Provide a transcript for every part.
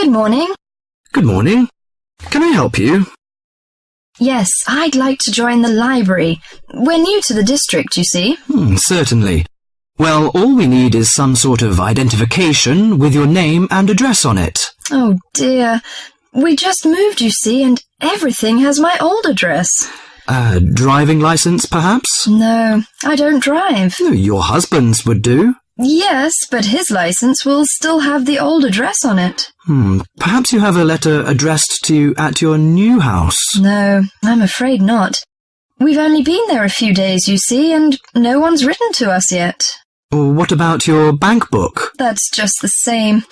Good morning. Good morning. Can I help you? Yes, I'd like to join the library. We're new to the district, you see. Certainly. Well, all we need is some sort of identification with your name and address on it. Oh dear. We just moved, you see, and everything has my old address. Driving license, perhaps? No, I don't drive. Your husband's would do. Yes, but his license will still have the old address on it. Perhaps you have a letter addressed to you at your new house. No, I'm afraid not. We've only been there a few days, you see, and no one's written to us yet. What about your bank book? That's just the same.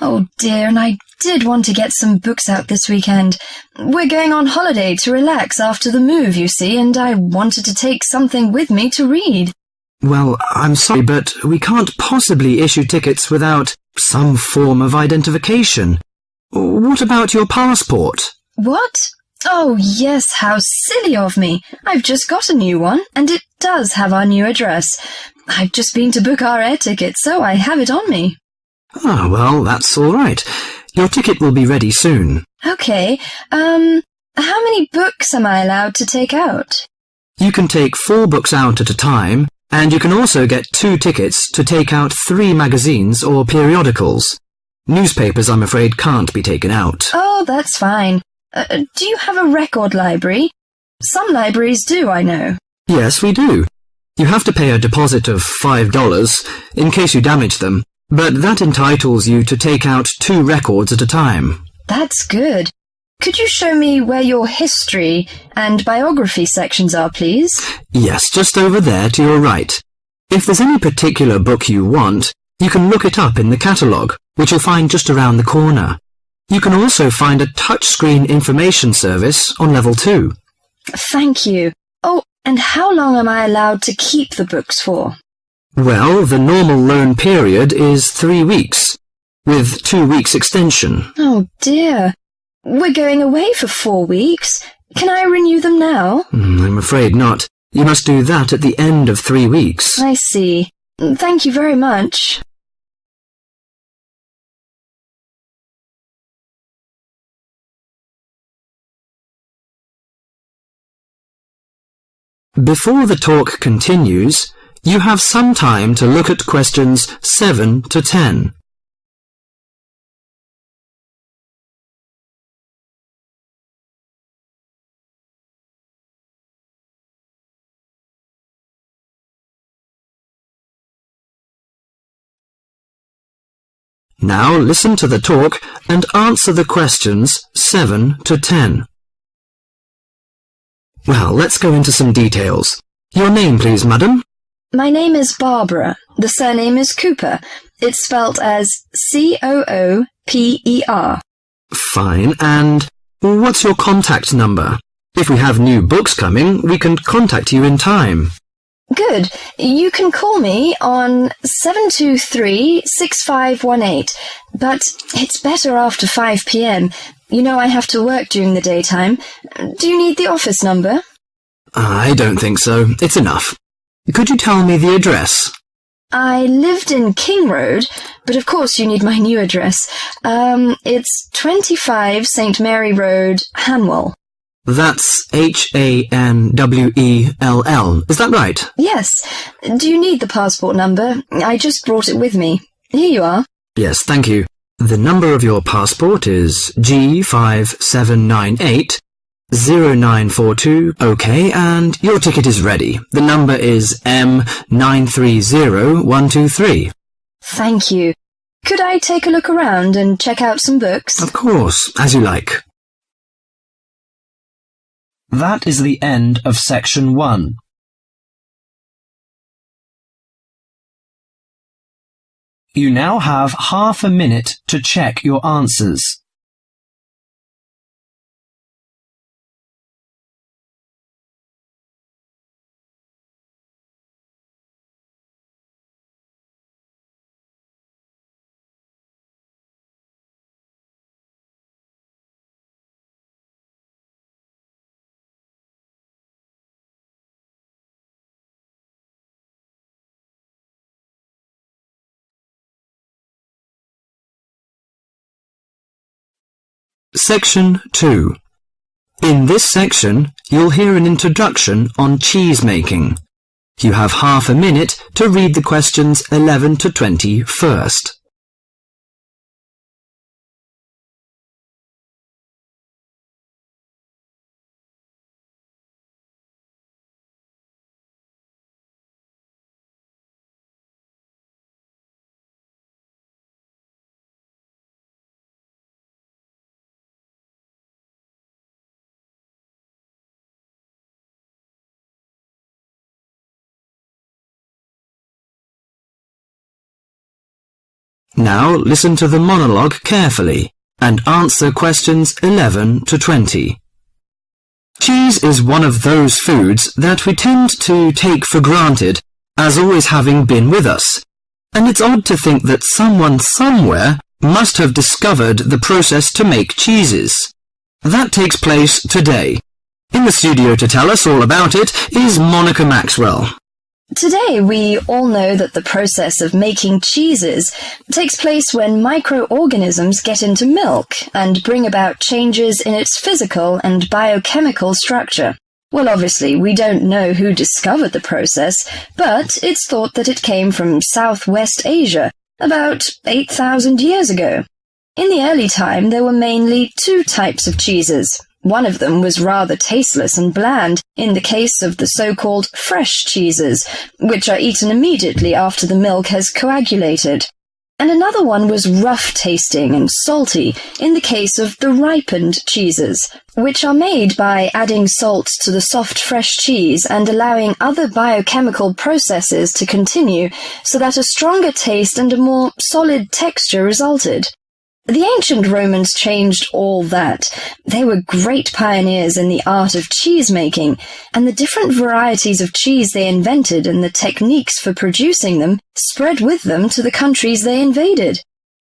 Oh dear, and I did want to get some books out this weekend. We're going on holiday to relax after the move, you see, and I wanted to take something with me to read. Well, I'm sorry, but we can't possibly issue tickets without some form of identification. What about your passport? What? Oh, yes, how silly of me. I've just got a new one, and it does have our new address. I've just been to book our air ticket, so I have it on me. Well, that's all right. Your ticket will be ready soon. Okay, how many books am I allowed to take out? You can take 4 books out at a time, and you can also get 2 tickets to take out 3 magazines or periodicals. Newspapers, I'm afraid, can't be taken out. Oh, that's fine. Do you have a record library? Some libraries do, I know. Yes, we do. You have to pay a deposit of $5 in case you damage them, but that entitles you to take out 2 records at a time. That's good. Could you show me where your history and biography sections are, please? Yes, just over there to your right. If there's any particular book you want, you can look it up in the catalogue, which you'll find just around the corner. You can also find a touchscreen information service on level 2. Thank you. Oh, and how long am I allowed to keep the books for? Well, the normal loan period is 3 weeks, with 2 weeks extension. Oh dear. We're going away for 4 weeks. Can I renew them now? I'm afraid not. You must do that at the end of 3 weeks. I see. Thank you very much. Before the talk continues, you have some time to look at questions 7 to 10. Now listen to the talk and answer the questions 7 to 10. Well, let's go into some details. Your name, please, madam? My name is Barbara. The surname is Cooper. It's spelt as Cooper. Fine, and what's your contact number? If we have new books coming, we can contact you in time. Good. You can call me on 723-6518, but it's better after 5 p.m. You know I have to work during the daytime. Do you need the office number? I don't think so. It's enough. Could you tell me the address? I lived in King Road, but of course you need my new address. It's 25 St. Mary Road, Hanwell. That's Hanwell. Is that right? Yes. Do you need the passport number? I just brought it with me. Here you are. Yes, thank you. The number of your passport is G5798-0942. OK, and your ticket is ready. The number is M930123. Thank you. Could I take a look around and check out some books? Of course, as you like. That is the end of section 1. You now have half a minute to check your answers. Section 2. In this section, you'll hear an introduction on cheese making. You have half a minute to read the questions 11 to 20 first. Now listen to the monologue carefully and answer questions 11 to 20. Cheese is one of those foods that we tend to take for granted as always having been with us, and it's odd to think that someone somewhere must have discovered the process to make cheeses. That takes place today. In the studio to tell us all about it is Monica Maxwell. Today, we all know that the process of making cheeses takes place when microorganisms get into milk and bring about changes in its physical and biochemical structure. Well, obviously, we don't know who discovered the process, but it's thought that it came from Southwest Asia about 8,000 years ago. In the early time, there were mainly two types of cheeses. One of them was rather tasteless and bland, in the case of the so-called fresh cheeses, which are eaten immediately after the milk has coagulated. And another one was rough-tasting and salty, in the case of the ripened cheeses, which are made by adding salt to the soft fresh cheese and allowing other biochemical processes to continue so that a stronger taste and a more solid texture resulted. The ancient Romans changed all that. They were great pioneers in the art of cheese-making, and the different varieties of cheese they invented and the techniques for producing them spread with them to the countries they invaded.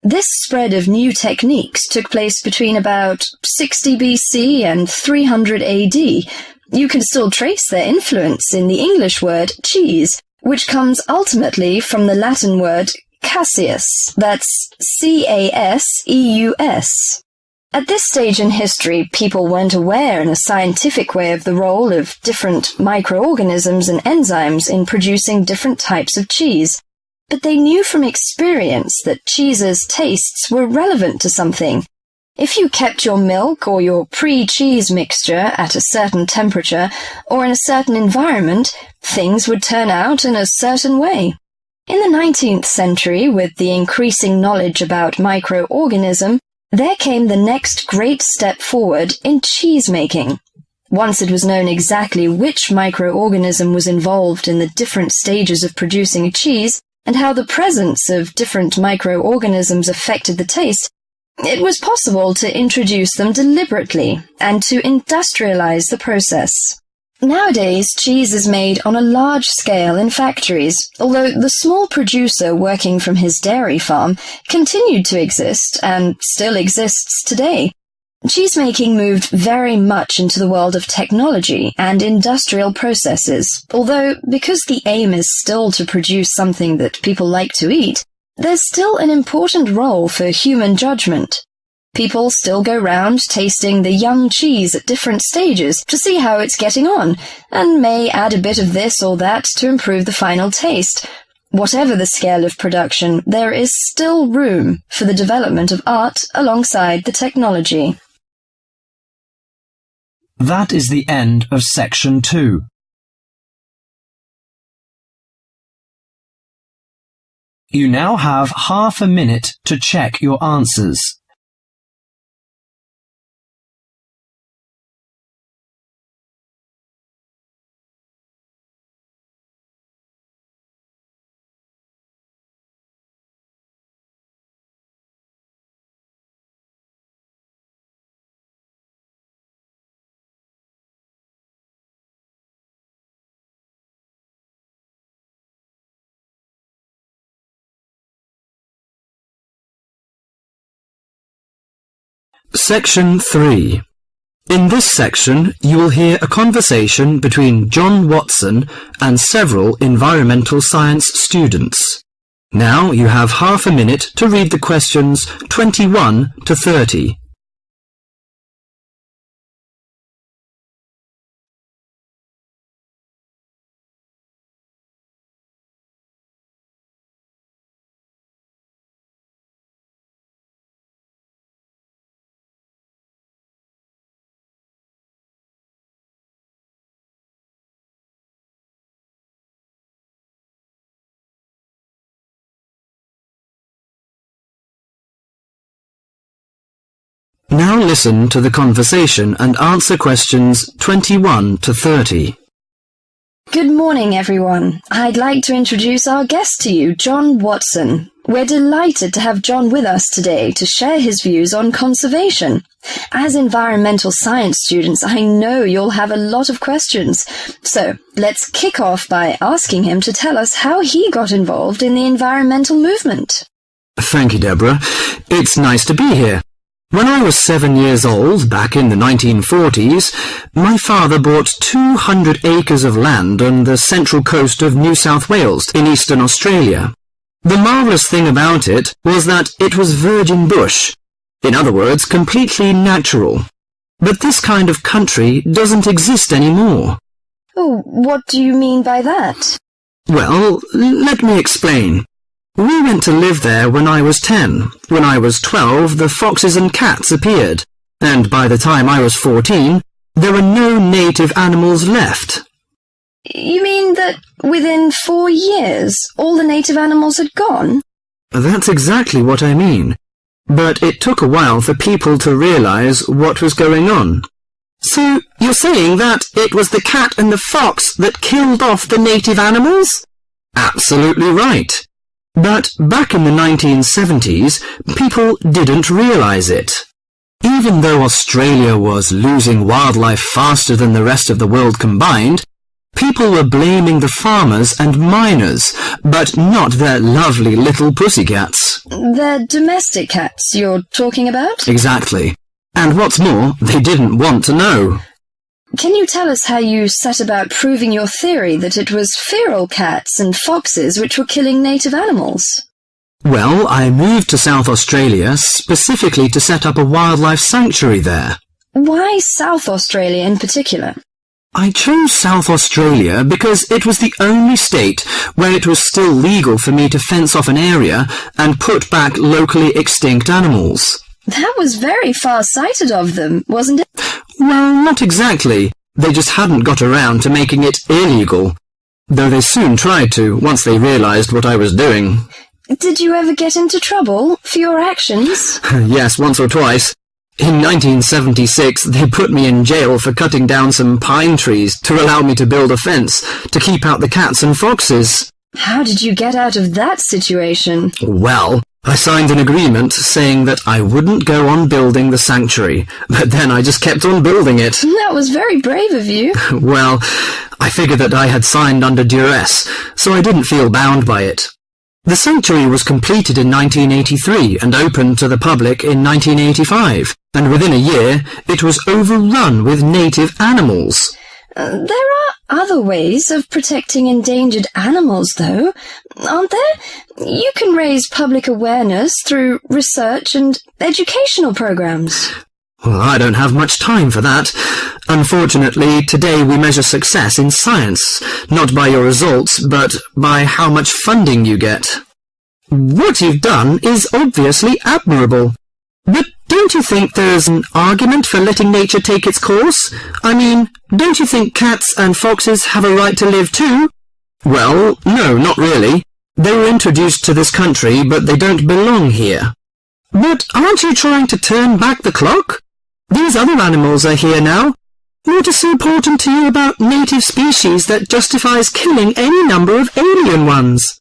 This spread of new techniques took place between about 60 BC and 300 AD. You can still trace their influence in the English word cheese, which comes ultimately from the Latin word Caseus, that's C-A-S-E-U-S. At this stage in history, people weren't aware in a scientific way of the role of different microorganisms and enzymes in producing different types of cheese, but they knew from experience that cheese's tastes were relevant to something. If you kept your milk or your pre-cheese mixture at a certain temperature or in a certain environment, things would turn out in a certain way. In the 19th century, with the increasing knowledge about microorganism, there came the next great step forward in cheese making. Once it was known exactly which microorganism was involved in the different stages of producing a cheese and how the presence of different microorganisms affected the taste, it was possible to introduce them deliberately and to industrialize the process. Nowadays, cheese is made on a large scale in factories, although the small producer working from his dairy farm continued to exist and still exists today. Cheesemaking moved very much into the world of technology and industrial processes, although because the aim is still to produce something that people like to eat, there's still an important role for human judgment. People still go round tasting the young cheese at different stages to see how it's getting on, and may add a bit of this or that to improve the final taste. Whatever the scale of production, there is still room for the development of art alongside the technology. That is the end of section 2. You now have half a minute to check your answers. Section 3. In this section, you will hear a conversation between John Watson and several environmental science students. Now you have half a minute to read the questions 21 to 30. Now listen to the conversation and answer questions 21 to 30. Good morning, everyone. I'd like to introduce our guest to you, John Watson. We're delighted to have John with us today to share his views on conservation. As environmental science students, I know you'll have a lot of questions. So, let's kick off by asking him to tell us how he got involved in the environmental movement. Thank you, Deborah. It's nice to be here. When I was 7 years old, back in the 1940s, my father bought 200 acres of land on the central coast of New South Wales in eastern Australia. The marvellous thing about it was that it was virgin bush. In other words, completely natural. But this kind of country doesn't exist anymore. Oh, what do you mean by that? Well, let me explain. We went to live there when I was 10. When I was 12, the foxes and cats appeared. And by the time I was 14, there were no native animals left. You mean that within 4 years, all the native animals had gone? That's exactly what I mean. But it took a while for people to realize what was going on. So, you're saying that it was the cat and the fox that killed off the native animals? Absolutely right. But back in the 1970s, people didn't realize it. Even though Australia was losing wildlife faster than the rest of the world combined, people were blaming the farmers and miners, but not their lovely little pussycats. The domestic cats you're talking about? Exactly. And what's more, they didn't want to know. Can you tell us how you set about proving your theory that it was feral cats and foxes which were killing native animals? Well, I moved to South Australia specifically to set up a wildlife sanctuary there. Why South Australia in particular? I chose South Australia because it was the only state where it was still legal for me to fence off an area and put back locally extinct animals. That was very far-sighted of them, wasn't it? Well, not exactly. They just hadn't got around to making it illegal, though they soon tried to once they realized what I was doing. Did you ever get into trouble for your actions? Yes, once or twice. In 1976, they put me in jail for cutting down some pine trees to allow me to build a fence to keep out the cats and foxes. How did you get out of that situation? Well, I signed an agreement saying that I wouldn't go on building the sanctuary, but then I just kept on building it. That was very brave of you. Well, I figured that I had signed under duress, so I didn't feel bound by it. The sanctuary was completed in 1983 and opened to the public in 1985, and within a year it was overrun with native animals. There are other ways of protecting endangered animals, though, aren't there? You can raise public awareness through research and educational programs. Well, I don't have much time for that. Unfortunately, today we measure success in science, not by your results, but by how much funding you get. What you've done is obviously admirable. But don't you think there's an argument for letting nature take its course? I mean, don't you think cats and foxes have a right to live too? Well, no, not really. They were introduced to this country, but they don't belong here. But aren't you trying to turn back the clock? These other animals are here now. What is so important to you about native species that justifies killing any number of alien ones?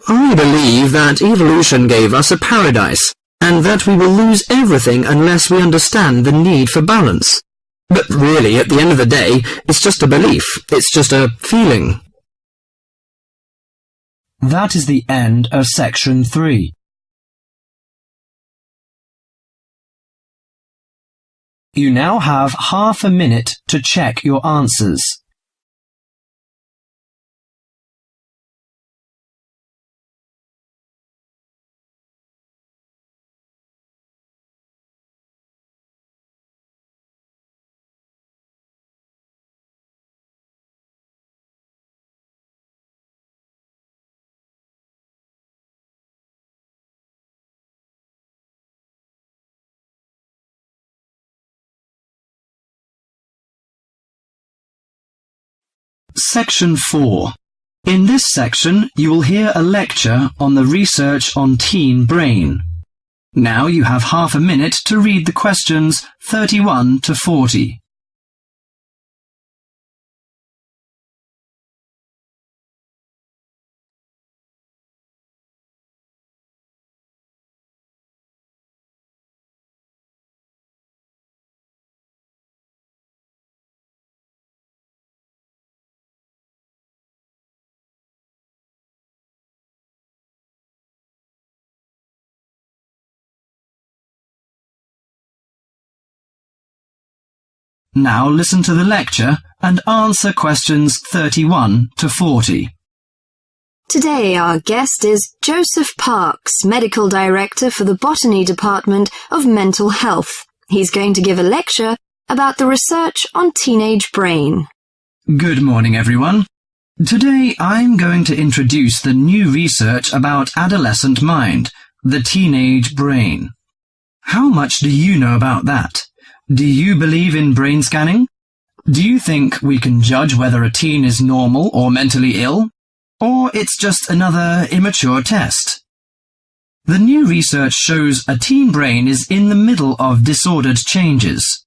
I believe that evolution gave us a paradise, and that we will lose everything unless we understand the need for balance. But really, at the end of the day, it's just a belief. It's just a feeling. That is the end of section 3. You now have half a minute to check your answers. Section 4. In this section, you will hear a lecture on the research on teen brain. Now you have half a minute to read the questions 31 to 40. Now listen to the lecture and answer questions 31 to 40. Today our guest is Joseph Parks, Medical Director for the Botany Department of Mental Health. He's going to give a lecture about the research on teenage brain. Good morning, everyone. Today I'm going to introduce the new research about adolescent mind, the teenage brain. How much do you know about that? Do you believe in brain scanning? Do you think we can judge whether a teen is normal or mentally ill? Or it's just another immature test? The new research shows a teen brain is in the middle of disordered changes.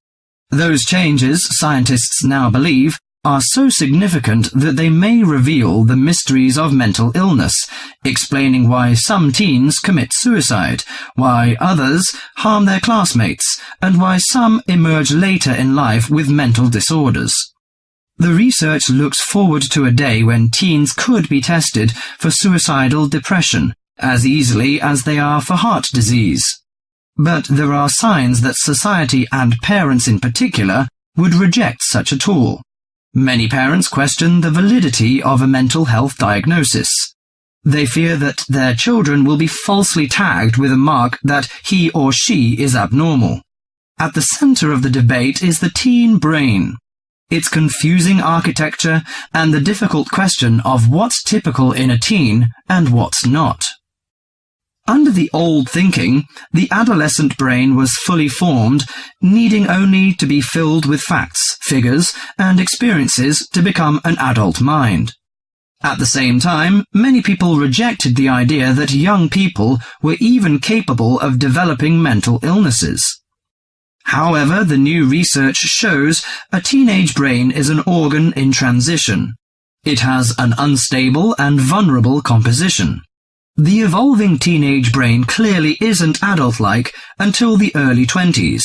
Those changes, scientists now believe, are so significant that they may reveal the mysteries of mental illness, explaining why some teens commit suicide, why others harm their classmates, and why some emerge later in life with mental disorders. The research looks forward to a day when teens could be tested for suicidal depression as easily as they are for heart disease. But there are signs that society and parents in particular would reject such a tool. Many parents question the validity of a mental health diagnosis. They fear that their children will be falsely tagged with a mark that he or she is abnormal. At the center of the debate is the teen brain, its confusing architecture and the difficult question of what's typical in a teen and what's not. Under the old thinking, the adolescent brain was fully formed, needing only to be filled with facts, figures, and experiences to become an adult mind. At the same time, many people rejected the idea that young people were even capable of developing mental illnesses. However, the new research shows a teenage brain is an organ in transition. It has an unstable and vulnerable composition. The evolving teenage brain clearly isn't adult-like until the early 20s.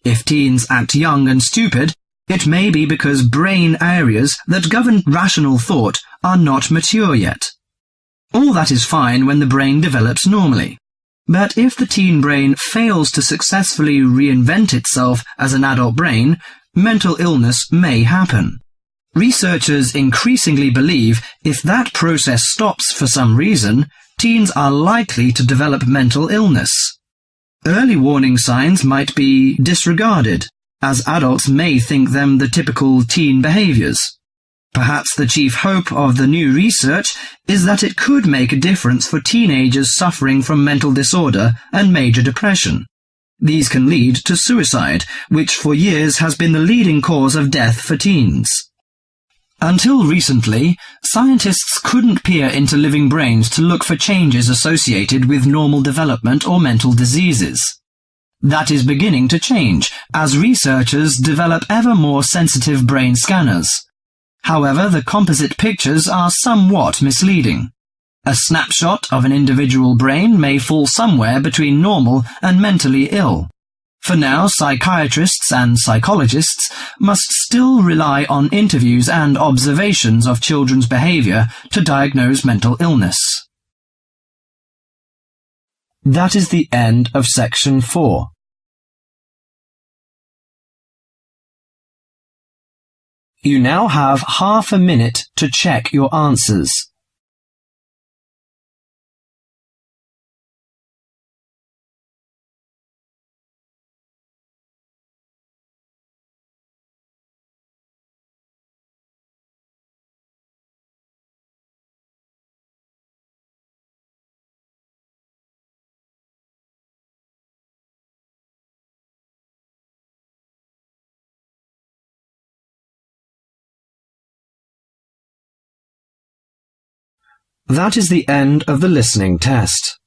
If teens act young and stupid, it may be because brain areas that govern rational thought are not mature yet. All that is fine when the brain develops normally. But if the teen brain fails to successfully reinvent itself as an adult brain, mental illness may happen. Researchers increasingly believe if that process stops for some reason, teens are likely to develop mental illness. Early warning signs might be disregarded, as adults may think them the typical teen behaviors. Perhaps the chief hope of the new research is that it could make a difference for teenagers suffering from mental disorder and major depression. These can lead to suicide, which for years has been the leading cause of death for teens. Until recently, scientists couldn't peer into living brains to look for changes associated with normal development or mental diseases. That is beginning to change as researchers develop ever more sensitive brain scanners. However, the composite pictures are somewhat misleading. A snapshot of an individual brain may fall somewhere between normal and mentally ill. For now, psychiatrists and psychologists must still rely on interviews and observations of children's behavior to diagnose mental illness. That is the end of section 4. You now have half a minute to check your answers. That is the end of the listening test.